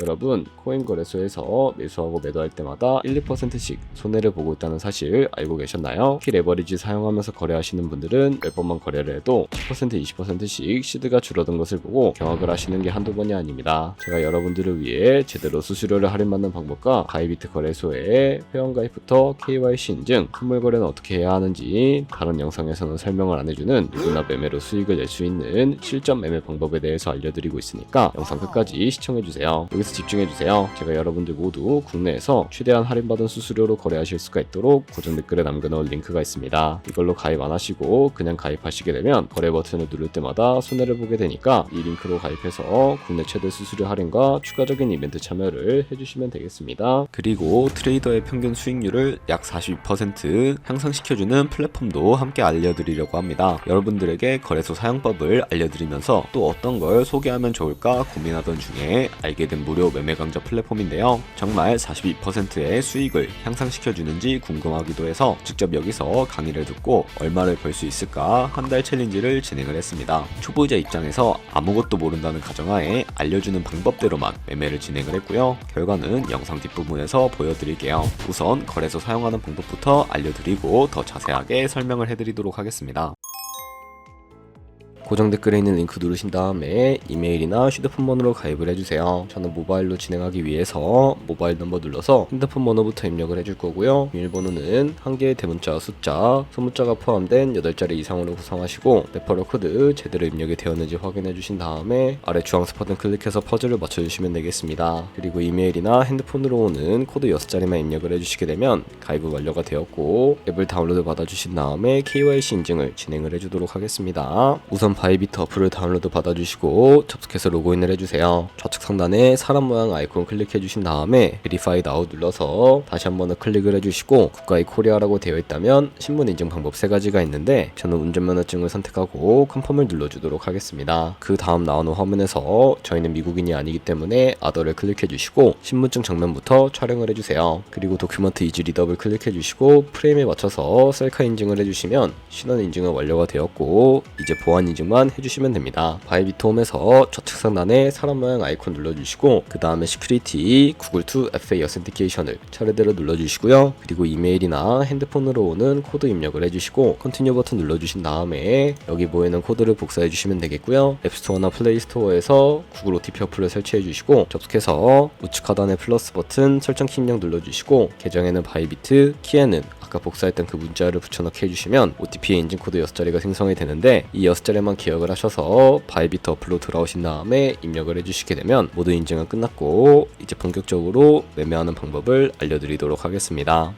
여러분, 코인 거래소에서 매수하고 매도할 때마다 1, 2%씩 손해를 보고 있다는 사실 알고 계셨나요? 특히 레버리지 사용하면서 거래하시는 분들은 몇 번만 거래를 해도 10%, 20%씩 시드가 줄어든 것을 보고 경악을 하시는 게 한두 번이 아닙니다. 제가 여러분들을 위해 제대로 수수료를 할인받는 방법과 바이비트 거래소의 회원가입부터 KYC 인증, 선물 거래는 어떻게 해야 하는지 다른 영상에서는 설명을 안 해주는 누구나 매매로 수익을 낼 수 있는 실전 매매 방법에 대해서 알려드리고 있으니까 영상 끝까지 시청해주세요. 여기서 집중해주세요. 제가 여러분들 모두 국내에서 최대한 할인받은 수수료로 거래하실 수가 있도록 고정 댓글에 남겨놓은 링크가 있습니다. 이걸로 가입 안 하시고 그냥 가입하시게 되면 거래 버튼을 누를 때마다 손해를 보게 되니까 이 링크로 가입해서 국내 최대 수수료 할인과 추가적인 이벤트 참여를 해주시면 되겠습니다. 그리고 트레이더의 평균 수익률을 약 42% 향상시켜주는 플랫폼도 함께 알려드리려고 합니다. 여러분들에게 거래소 사용법을 알려드리면서 또 어떤 걸 소개하면 좋을까 고민하던 중에 알게 된 무료 매매 강좌 플랫폼인데요. 정말 42%의 수익을 향상시켜주는지 궁금하기도 해서 직접 여기서 강의를 듣고 얼마를 벌 수 있을까 한 달 챌린지를 진행을 했습니다. 초보자 입장에서 아무것도 모른다는 가정하에 알려주는 방법대로만 매매를 진행을 했고요. 결과는 영상 뒷부분에서 보여드릴게요. 우선 거래소 사용하는 방법부터 알려드리고 더 자세하게 설명을 해드리도록 하겠습니다. 고정 댓글에 있는 링크 누르신 다음에 이메일이나 휴대폰 번호로 가입을 해주세요. 저는 모바일로 진행하기 위해서 모바일 넘버 눌러서 핸드폰 번호부터 입력을 해줄 거고요. 비밀번호는 한 개의 대문자 숫자, 소문자가 포함된 8자리 이상으로 구성하시고 레퍼럴 코드 제대로 입력이 되었는지 확인해 주신 다음에 아래 주황색 버튼 클릭해서 퍼즐을 맞춰주시면 되겠습니다. 그리고 이메일이나 핸드폰으로 오는 코드 6자리만 입력을 해주시게 되면 가입은 완료가 되었고 앱을 다운로드 받아주신 다음에 KYC 인증을 진행을 해주도록 하겠습니다. 우선 바이비트 어플을 다운로드 받아주시고 접속해서 로그인을 해주세요. 좌측 상단에 사람 모양 아이콘 클릭해주신 다음에 Verify Now 눌러서 다시 한번 클릭을 해주시고 국가의 코리아라고 되어 있다면 신분 인증 방법 3가지가 있는데 저는 운전면허증을 선택하고 컨펌을 눌러주도록 하겠습니다. 그 다음 나오는 화면에서 저희는 미국인이 아니기 때문에 아더를 클릭해주시고 신분증 정면부터 촬영을 해주세요. 그리고 도큐먼트 이지 리더블 클릭해주시고 프레임에 맞춰서 셀카 인증을 해주시면 신원 인증은 완료가 되었고 이제 보안 인증만 해주시면 됩니다. 바이비트 홈에서 좌측 상단에 사람 모양 아이콘 눌러주시고 그 다음에 시큐리티 구글2 FA 어센티케이션을 차례대로 눌러주시고요. 그리고 이메일이나 핸드폰으로 오는 코드 입력을 해주시고 컨티뉴 버튼 눌러주신 다음에 여기 보이는 코드를 복사해 주시면 되겠고요. 앱스토어나 플레이스토어에서 구글 OTP 어플을 설치해 주시고 접속해서 우측 하단의 플러스 버튼 설정 키 입력 눌러주시고 계정에는 바이비트, 키에는 아까 복사했던 그 문자를 붙여넣기 해주시면 OTP의 인증 코드 6자리가 생성이 되는데 이 6자리만 기억을 하셔서 바이비트 어플로 들어오신 다음에 입력을 해주시게 되면 모든 인증은 끝났고 이제 본격적으로 매매하는 방법을 알려드리도록 하겠습니다.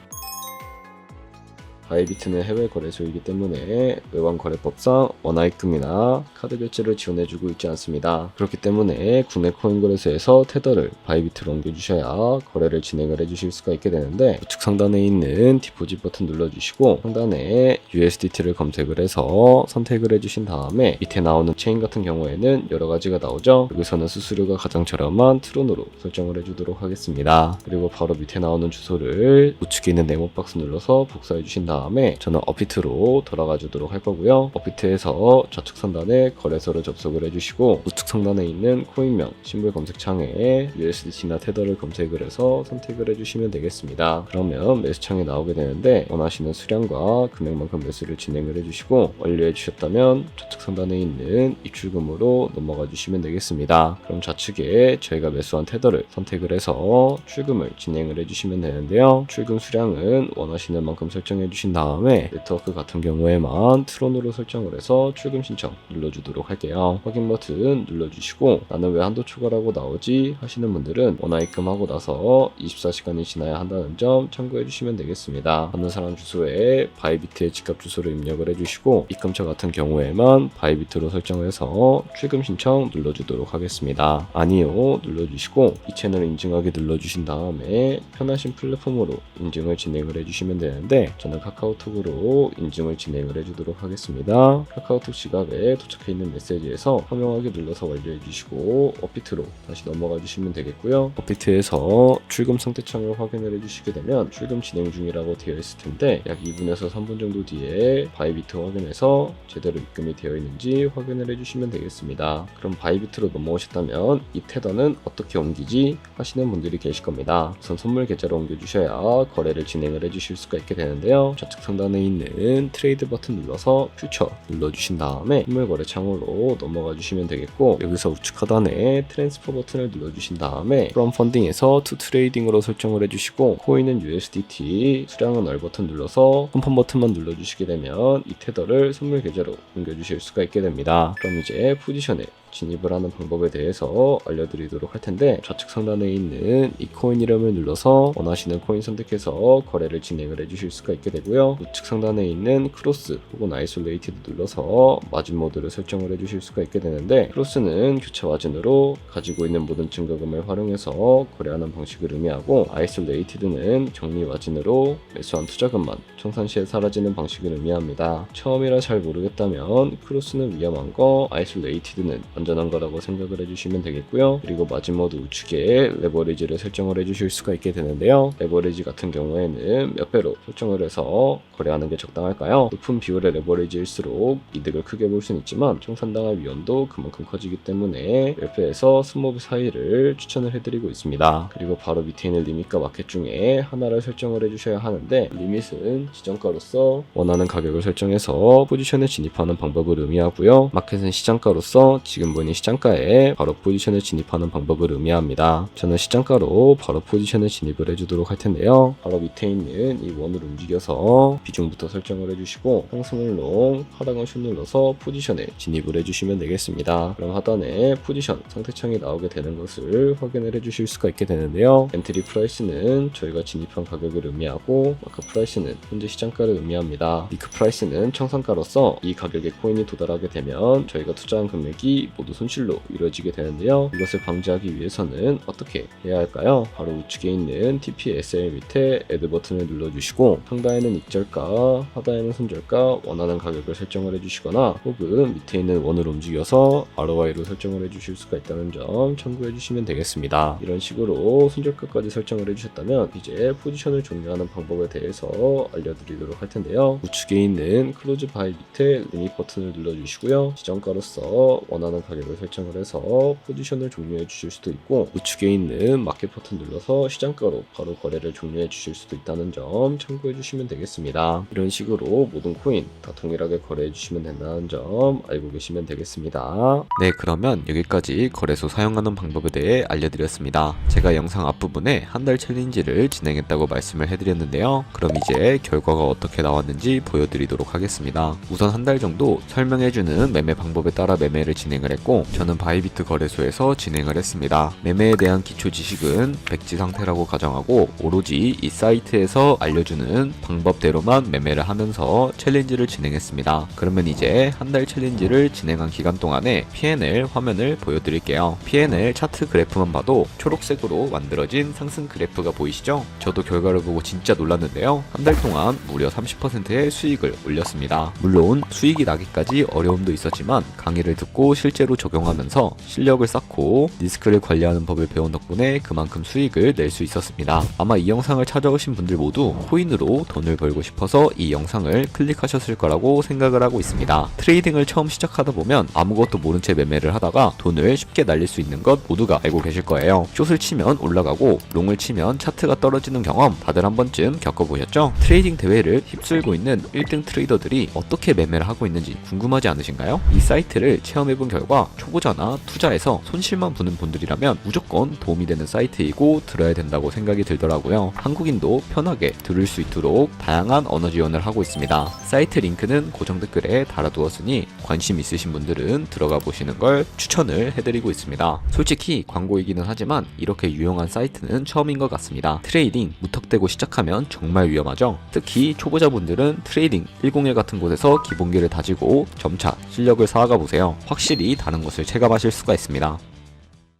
바이비트는 해외 거래소이기 때문에 외환 거래법상 원화입금이나 카드 결제를 지원해주고 있지 않습니다. 그렇기 때문에 국내 코인 거래소에서 테더를 바이비트로 옮겨주셔야 거래를 진행을 해주실 수가 있게 되는데 우측 상단에 있는 디포짓 버튼 눌러주시고 상단에 USDT를 검색을 해서 선택을 해주신 다음에 밑에 나오는 체인 같은 경우에는 여러 가지가 나오죠. 여기서는 수수료가 가장 저렴한 트론으로 설정을 해주도록 하겠습니다. 그리고 바로 밑에 나오는 주소를 우측에 있는 네모 박스 눌러서 복사해 주신 다음에 저는 업비트로 돌아가 주도록 할 거고요. 업비트에서 좌측 상단에 거래소를 접속을 해주시고 우측 상단에 있는 코인명 심볼 검색창에 USDT나 테더를 검색을 해서 선택을 해주시면 되겠습니다. 그러면 매수창에 나오게 되는데 원하시는 수량과 금액만큼 매수를 진행을 해주시고 완료해 주셨다면 좌측 상단에 있는 입출금으로 넘어가 주시면 되겠습니다. 그럼 좌측에 저희가 매수한 테더를 선택을 해서 출금을 진행을 해주시면 되는데요. 출금 수량은 원하시는 만큼 설정해 주신 다음에 네트워크 같은 경우에만 트론으로 설정을 해서 출금 신청 눌러주도록 할게요. 확인 버튼 눌러주시고 나는 왜 한도 초과라고 나오지 하시는 분들은 원화입금하고 나서 24시간이 지나야 한다는 점 참고해 주시면 되겠습니다. 받는 사람 주소에 바이비트의 직접 주소를 입력을 해주시고 입금처 같은 경우에만 바이비트로 설정해서 출금 신청 눌러주도록 하겠습니다. 아니요 눌러주시고 이 채널 인증하기 눌러주신 다음에 편하신 플랫폼으로 인증을 진행을 해주시면 되는데 저는 카카오 카카오톡으로 인증을 진행을 해주도록 하겠습니다. 카카오톡 지갑에 도착해 있는 메시지에서 허용하기 눌러서 완료해 주시고 업비트로 다시 넘어가 주시면 되겠고요. 업비트에서 출금 상태창을 확인을 해주시게 되면 출금 진행 중이라고 되어 있을 텐데 약 2분에서 3분 정도 뒤에 바이비트 확인해서 제대로 입금이 되어 있는지 확인을 해주시면 되겠습니다. 그럼 바이비트로 넘어오셨다면 이 테더는 어떻게 옮기지 하시는 분들이 계실 겁니다. 우선 선물 계좌로 옮겨주셔야 거래를 진행을 해주실 수가 있게 되는데요. 좌측 상단에 있는 트레이드 버튼 눌러서 퓨처 눌러주신 다음에 선물 거래 창으로 넘어가 주시면 되겠고, 여기서 우측 하단에 트랜스퍼 버튼을 눌러주신 다음에 from 펀딩에서 to 트레이딩으로 설정을 해주시고 코인은 USDT, 수량은 R 버튼 눌러서 컨펌 버튼만 눌러주시게 되면 이 테더를 선물 계좌로 옮겨주실 수가 있게 됩니다. 그럼 이제 포지션에 진입을 하는 방법에 대해서 알려드리도록 할 텐데, 좌측 상단에 있는 이 코인 이름을 눌러서 원하시는 코인 선택해서 거래를 진행을 해주실 수가 있게 되고요. 우측 상단에 있는 크로스 혹은 아이솔레이티드 눌러서 마진 모드를 설정을 해주실 수가 있게 되는데, 크로스는 교차 마진으로 가지고 있는 모든 증거금을 활용해서 거래하는 방식을 의미하고, 아이솔레이티드는 격리 마진으로 매수한 투자금만 청산 시에 사라지는 방식을 의미합니다. 처음이라 잘 모르겠다면 크로스는 위험한 거, 아이솔레이티드는 안전한 거라고 생각을 해주시면 되겠고요. 그리고 마진 모드 우측에 레버리지를 설정을 해주실 수가 있게 되는데요. 레버리지 같은 경우에는 몇 배로 설정을 해서 거래하는 게 적당할까요? 높은 비율의 레버리지일수록 이득을 크게 볼 수는 있지만 청산당할 위험도 그만큼 커지기 때문에 몇 배에서 스몰 사이를 추천을 해드리고 있습니다. 그리고 바로 밑에 있는 리밋과 마켓 중에 하나를 설정을 해주셔야 하는데, 리밋은 시장가로서 원하는 가격을 설정해서 포지션에 진입하는 방법을 의미하고요. 마켓은 시장가로서 지금 보이는 시장가에 바로 포지션에 진입하는 방법을 의미합니다. 저는 시장가로 바로 포지션에 진입을 해주도록 할 텐데요. 바로 밑에 있는 이 원을 움직여서 비중부터 설정을 해주시고 상승을 롱, 하락은 숏 눌러서 포지션에 진입을 해주시면 되겠습니다. 그럼 하단에 포지션 상태창이 나오게 되는 것을 확인을 해주실 수가 있게 되는데요. 엔트리 프라이스는 저희가 진입한 가격을 의미하고, 마크 프라이스는 현재 시장가를 의미합니다. 미크 프라이스는 청산가로서 이 가격에 코인이 도달하게 되면 저희가 투자한 금액이 모두 손실로 이루어지게 되는데요. 이것을 방지하기 위해서는 어떻게 해야 할까요? 바로 우측에 있는 TPSL 밑에 애드 버튼을 눌러주시고 상단에는 익절가, 하단에는 손절가 원하는 가격을 설정을 해주시거나, 혹은 밑에 있는 원을 움직여서 ROI로 설정을 해주실 수가 있다는 점 참고해 주시면 되겠습니다. 이런 식으로 손절가까지 설정을 해주셨다면 이제 포지션을 종료하는 방법에 대해서 알려드리도록 할 텐데요. 우측에 있는 클로즈 바이 밑에 리밋 버튼을 눌러주시고요. 지정가로서 원하는 가격을 설정을 해서 포지션을 종료해 주실 수도 있고, 우측에 있는 마켓 버튼 눌러서 시장가로 바로 거래를 종료해 주실 수도 있다는 점 참고해 주시면 되겠습니다. 이런 식으로 모든 코인 다 동일하게 거래해 주시면 된다는 점 알고 계시면 되겠습니다. 네, 그러면 여기까지 거래소 사용하는 방법에 대해 알려드렸습니다. 제가 영상 앞부분에 한 달 챌린지를 진행했다고 말씀을 해드렸는데요. 그럼 이제 결과가 어떻게 나왔는지 보여드리도록 하겠습니다. 우선 한 달 정도 설명해주는 매매 방법에 따라 매매를 진행을 했고, 저는 바이비트 거래소에서 진행을 했습니다. 매매에 대한 기초 지식은 백지 상태라고 가정하고 오로지 이 사이트에서 알려주는 방법대로만 매매를 하면서 챌린지를 진행했습니다. 그러면 이제 한 달 챌린지를 진행한 기간 동안에 P&L 화면을 보여드릴게요. P&L 차트 그래프만 봐도 초록색으로 만들어진 상승 그래프가 보이시죠? 저도 결과를 보고 진짜 놀랐는데요. 한 달 동안 무려 30%의 수익을 올렸습니다. 물론 수익이 나기까지 어려움도 있었지만 강의를 듣고 실제로 적용하면서 실력을 쌓고 리스크를 관리하는 법을 배운 덕분에 그만큼 수익을 낼 수 있었습니다. 아마 이 영상을 찾아오신 분들 모두 코인으로 돈을 벌고 싶어서 이 영상을 클릭하셨을 거라고 생각을 하고 있습니다. 트레이딩을 처음 시작하다 보면 아무것도 모른 채 매매를 하다가 돈을 쉽게 날릴 수 있는 것 모두가 알고 계실 거예요. 숏을 치면 올라가고 롱을 치면 차트가 떨어지는 경험 다들 한 번쯤 겪어보셨죠? 트레이딩 대회를 휩쓸고 있는 1등 트레이더들이 어떻게 매매를 하고 있는지 궁금하지 않으신가요? 이 사이트를 체험해본 결과 초보자나 투자에서 손실만 보는 분들이라면 무조건 도움이 되는 사이트이고 들어야 된다고 생각이 들더라고요. 한국인도 편하게 들을 수 있도록 다양한 언어 지원을 하고 있습니다. 사이트 링크는 고정 댓글에 달아두었으니 관심 있으신 분들은 들어가 보시는 걸 추천을 해드리고 있습니다. 솔직히 광고이기는 하지만 이렇게 유용한 사이트는 처음인 것 같습니다. 트레이딩 무턱대고 시작하면 정말 위험하죠. 특히 초보자분들은 트레이딩 101 같은 곳에서 기본기를 다지고 점차 실력을 쌓아가 보세요. 확실히 다른 것을 체감하실 수가 있습니다.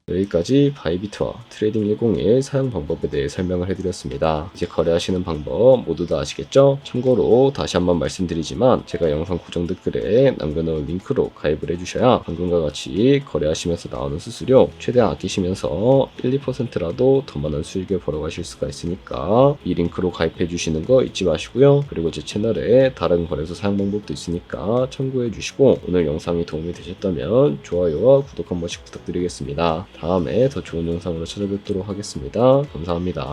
여기까지 바이비트와 트레이딩 101 사용 방법에 대해 설명을 해드렸습니다. 이제 거래하시는 방법 모두 다 아시겠죠? 참고로 다시 한번 말씀드리지만 제가 영상 고정 댓글에 남겨놓은 링크로 가입을 해주셔야 방금과 같이 거래하시면서 나오는 수수료 최대한 아끼시면서 1, 2%라도 더 많은 수익을 벌어가실 수가 있으니까 이 링크로 가입해 주시는 거 잊지 마시고요. 그리고 제 채널에 다른 거래소 사용 방법도 있으니까 참고해 주시고 오늘 영상이 도움이 되셨다면 좋아요와 구독 한 번씩 부탁드리겠습니다. 다음에 더 좋은 영상으로 찾아뵙도록 하겠습니다. 감사합니다.